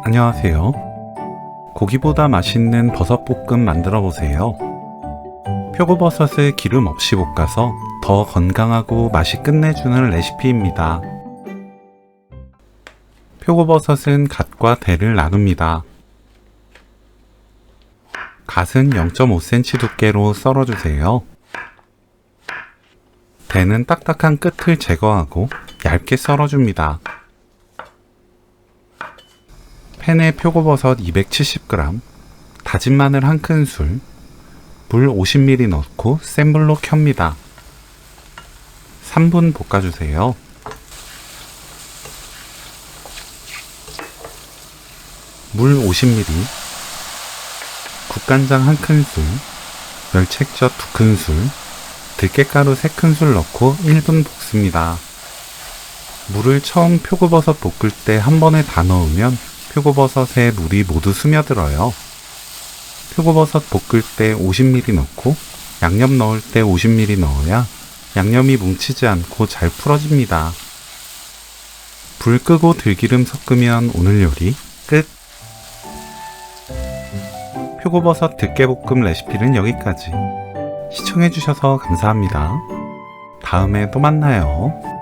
안녕하세요. 고기보다 맛있는 버섯볶음 만들어 보세요. 표고버섯을 기름 없이 볶아서 더 건강하고 맛이 끝내주는 레시피입니다. 표고버섯은 갓과 대를 나눕니다. 갓은 0.5cm 두께로 썰어주세요. 대는 딱딱한 끝을 제거하고 얇게 썰어줍니다. 팬에 표고버섯 270g, 다진 마늘 1큰술, 물 50ml 넣고 센 불로 켭니다. 3분 볶아주세요. 물 50ml, 국간장 1큰술, 멸치액젓 2큰술, 들깨가루 3큰술 넣고 1분 볶습니다. 물을 처음 표고버섯 볶을 때 한 번에 다 넣으면 표고버섯에 물이 모두 스며들어요. 표고버섯 볶을 때 50ml 넣고 양념 넣을 때 50ml 넣어야 양념이 뭉치지 않고 잘 풀어집니다. 불 끄고 들기름 섞으면 오늘 요리 끝! 표고버섯 들깨볶음 레시피는 여기까지. 시청해주셔서 감사합니다. 다음에 또 만나요.